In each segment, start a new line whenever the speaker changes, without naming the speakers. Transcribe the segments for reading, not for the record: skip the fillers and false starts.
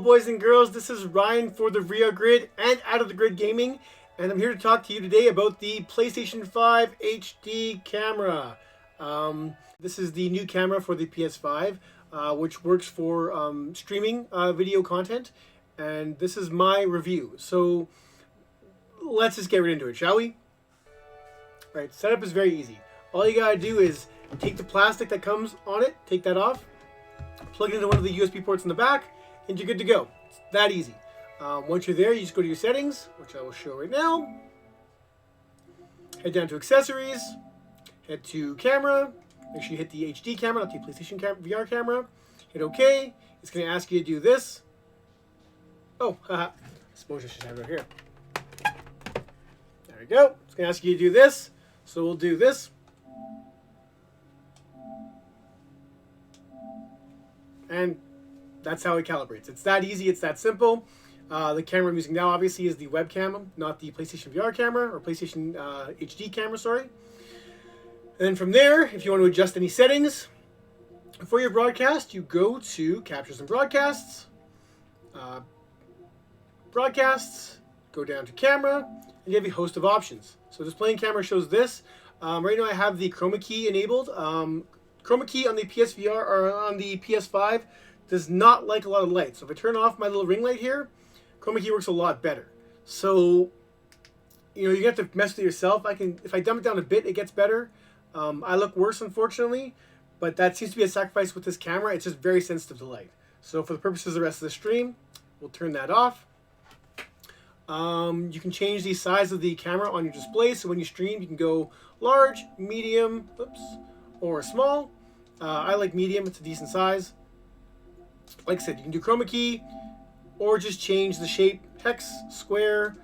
boys and girls, this is Ryan for the VR Grid and Out of the Grid Gaming, and I'm here to talk to you today about the PlayStation 5 HD camera. This is the new camera for the PS5, which works for streaming video content, and this is my review. So let's just get right into it, shall we? Alright, setup is very easy. All you gotta do is take the plastic that comes on it, take that off, plug it into one of the USB ports in the back, and you're good to go. It's that easy. Once you're there, you just go to your settings, which I will show right now. Head down to accessories, head to camera, make sure you hit the HD camera, not the PlayStation VR camera. Hit OK. It's going to ask you to do this. Oh, haha. I suppose I should have it right here. There we go. It's going to ask you to do this. So we'll do this. And that's how it calibrates. It's that easy. It's that simple. The camera I'm using now, obviously, is the webcam, not the PlayStation VR camera, or PlayStation HD camera, sorry. And then from there, if you want to adjust any settings for your broadcast, you go to Captures and Broadcasts, go down to Camera, and you have a host of options. So Displaying Camera shows this. Right now I have the chroma key enabled. Chroma key on the PSVR or on the PS5 does not like a lot of light. So if I turn off my little ring light here, chroma key works a lot better. So, you know, you have to mess with yourself. If I dumb it down a bit, it gets better. I look worse, unfortunately, but that seems to be a sacrifice with this camera. It's just very sensitive to light. So for the purposes of the rest of the stream, we'll turn that off. You can change the size of the camera on your display. So when you stream, you can go large, medium, or small. I like medium. It's a decent size. Like I said, you can do chroma key or just change the shape, hex, square,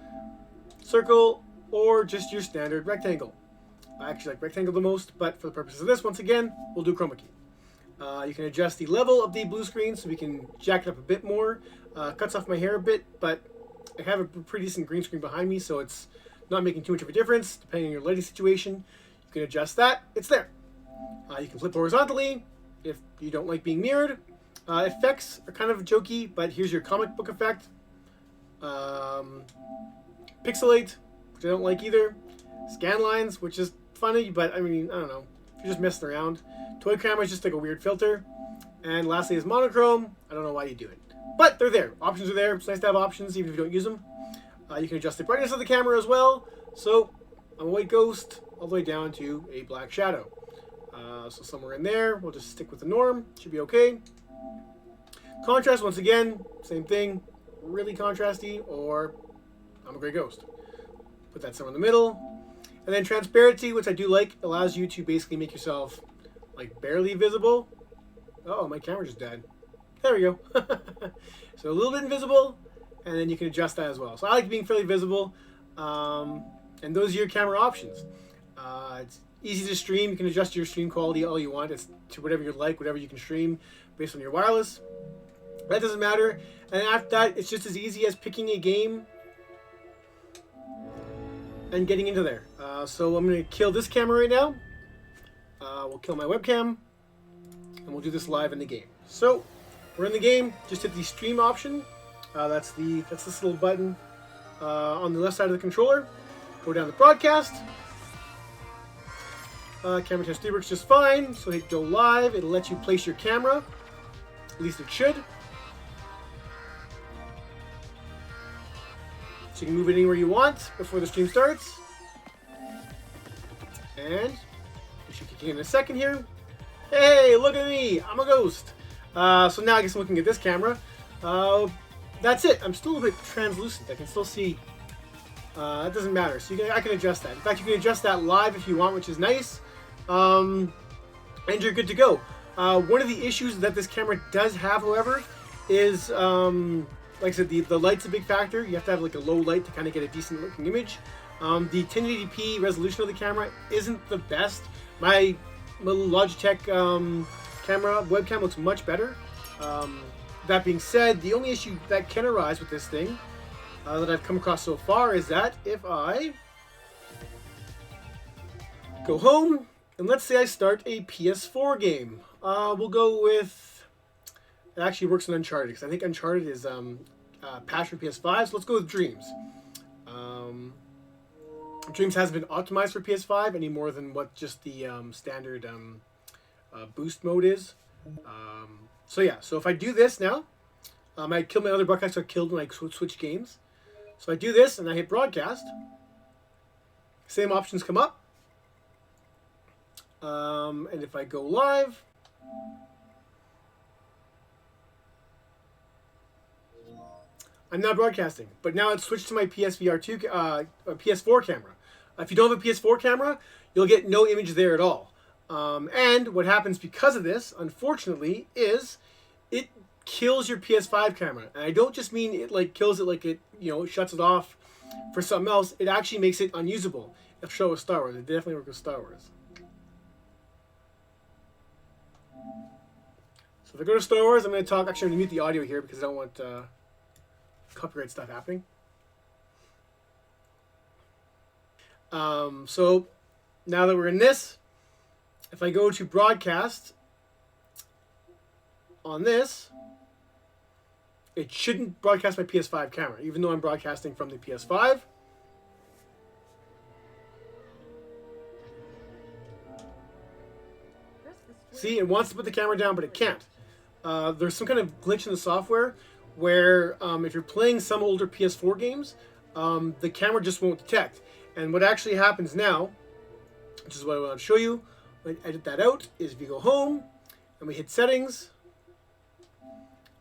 circle, or just your standard rectangle. I actually like rectangle the most, but for the purposes of this, once again, we'll do chroma key. You can adjust the level of the blue screen so we can jack it up a bit more. Cuts off my hair a bit, but I have a pretty decent green screen behind me, so it's not making too much of a difference. Depending on your lighting situation, you can adjust that. It's there. You can flip horizontally if you don't like being mirrored. Effects are kind of jokey, but here's your comic book effect. Pixelate, which I don't like either. Scan lines, which is funny, but I mean, I don't know. If you're just messing around. Toy camera is just like a weird filter. And lastly is monochrome. I don't know why you do it. But they're there. Options are there. It's nice to have options, even if you don't use them. You can adjust the brightness of the camera as well. So, I'm a white ghost all the way down to a black shadow. So somewhere in there, we'll just stick with the norm. Should be okay. Contrast, once again, same thing. Really contrasty, or I'm a gray ghost. Put that somewhere in the middle. And then transparency, which I do like, allows you to basically make yourself like barely visible. Oh, my camera just died. There we go. So a little bit invisible, and then you can adjust that as well. So I like being fairly visible. And those are your camera options. It's easy to stream. You can adjust your stream quality all you want. It's to whatever you like, whatever you can stream based on your wireless. That doesn't matter. And after that, it's just as easy as picking a game and getting into there. So I'm going to kill this camera right now. We'll kill my webcam, and we'll do this live in the game. So we're in the game. Just hit the stream option. That's this little button on the left side of the controller. Go down to broadcast. Camera test 3 works just fine. So hit go live. It'll let you place your camera. At least it should. So you can move it anywhere you want before the stream starts. And we should kick in a second here. Hey, look at me! I'm a ghost. So now I guess I'm looking at this camera. That's it. I'm still a bit translucent. I can still see. It doesn't matter. So I can adjust that. In fact, you can adjust that live if you want, which is nice. And you're good to go. One of the issues that this camera does have, however, is like I said, the light's a big factor. You have to have like a low light to kind of get a decent looking image. The 1080p resolution of the camera isn't the best. My little Logitech webcam looks much better. That being said, the only issue that can arise with this thing that I've come across so far is that if I go home and let's say I start a PS4 game, we'll go with it actually works on Uncharted, because I think Uncharted is patched for PS5. So let's go with Dreams. Dreams hasn't been optimized for PS5 any more than what just the standard boost mode is. So yeah, so if I do this now, I killed my other broadcast. I killed when I switch games. So I do this and I hit broadcast. Same options come up. And if I go live, I'm now broadcasting. But now it's switched to my PSVR 2, PS4 camera. If you don't have a PS4 camera, you'll get no image there at all. And what happens because of this, unfortunately, is it kills your PS5 camera. And I don't just mean it like kills it like it, you know, shuts it off for something else. It actually makes it unusable. It'll show with Star Wars. It definitely works with Star Wars. So if I go to Star Wars, I'm going to talk. Actually, I'm going to mute the audio here because I don't want copyright stuff happening. So now that we're in this, if I go to broadcast on this, it shouldn't broadcast my PS5 camera, even though I'm broadcasting from the PS5. See, it wants to put the camera down, but it can't. There's some kind of glitch in the software where if you're playing some older PS4 games, the camera just won't detect. And what actually happens now, which is what I want to show you, when I edit that out, is if you go home and we hit settings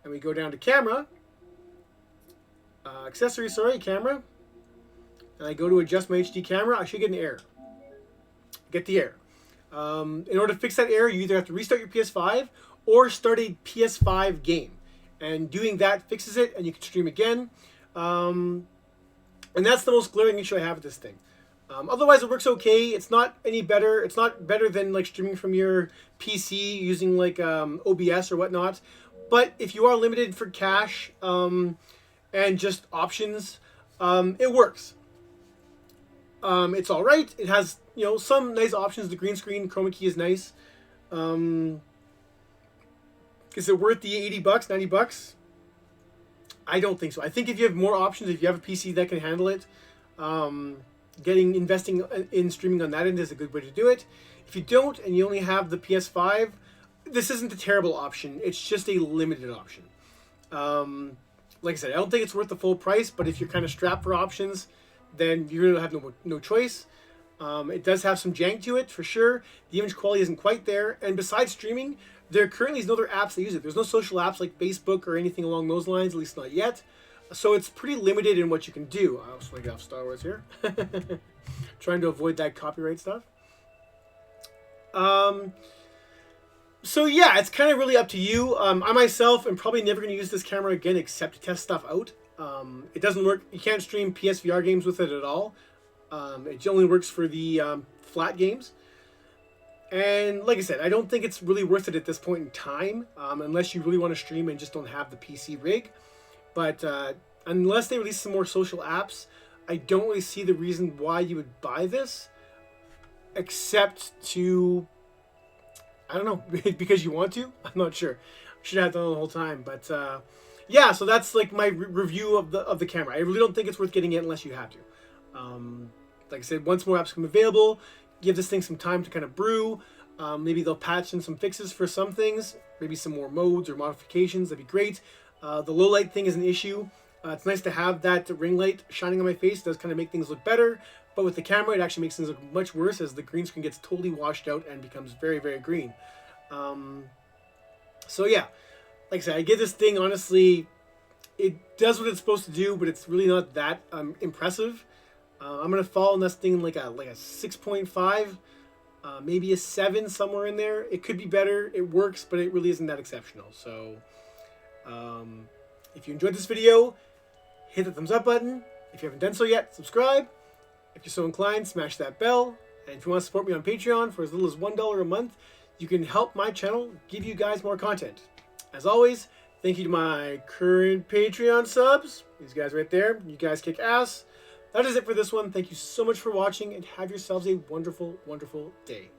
and we go down to camera, accessories, sorry, camera, and I go to adjust my HD camera, I should get an error. Get the error. In order to fix that error, you either have to restart your PS5 or start a PS5 game. And doing that fixes it, and you can stream again. And that's the most glaring issue I have with this thing. Otherwise, it works okay. It's not any better. It's not better than like streaming from your PC using like OBS or whatnot. But if you are limited for cache and just options, it works. It's all right. It has, you know, some nice options. The green screen chroma key is nice. Is it worth the $80, $90? I don't think so. I think if you have more options, if you have a PC that can handle it, investing in streaming on that end is a good way to do it. If you don't and you only have the PS5, this isn't a terrible option. It's just a limited option. Like I said, I don't think it's worth the full price, but if you're kind of strapped for options, then you really have no choice. It does have some jank to it, for sure. The image quality isn't quite there. And besides streaming, there currently is no other apps that use it. There's no social apps like Facebook or anything along those lines, at least not yet. So it's pretty limited in what you can do. I also want to get off Star Wars here. Trying to avoid that copyright stuff. So yeah, it's kind of really up to you. I myself am probably never going to use this camera again except to test stuff out. It doesn't work. You can't stream PSVR games with it at all. It only works for the flat games. And like I said, I don't think it's really worth it at this point in time, unless you really want to stream and just don't have the PC rig. But unless they release some more social apps, I don't really see the reason why you would buy this, except to, I don't know, because you want to. I'm not sure. I should have done it the whole time. But yeah, so that's like my review of the camera. I really don't think it's worth getting it unless you have to. Like I said, once more apps become available, give this thing some time to kind of brew. Maybe they'll patch in some fixes for some things, maybe some more modes or modifications. That'd be great. The low light thing is an issue. It's nice to have that ring light shining on my face. It does kind of make things look better. But with the camera, it actually makes things look much worse as the green screen gets totally washed out and becomes very, very green. So yeah, like I said, I give this thing, honestly, it does what it's supposed to do, but it's really not that impressive. I'm going to fall in this thing like a 6.5, maybe a 7, somewhere in there. It could be better. It works, but it really isn't that exceptional. So if you enjoyed this video, hit the thumbs up button. If you haven't done so yet, subscribe. If you're so inclined, smash that bell. And if you want to support me on Patreon for as little as $1 a month, you can help my channel give you guys more content. As always, thank you to my current Patreon subs. These guys right there. You guys kick ass. That is it for this one. Thank you so much for watching, and have yourselves a wonderful, wonderful day.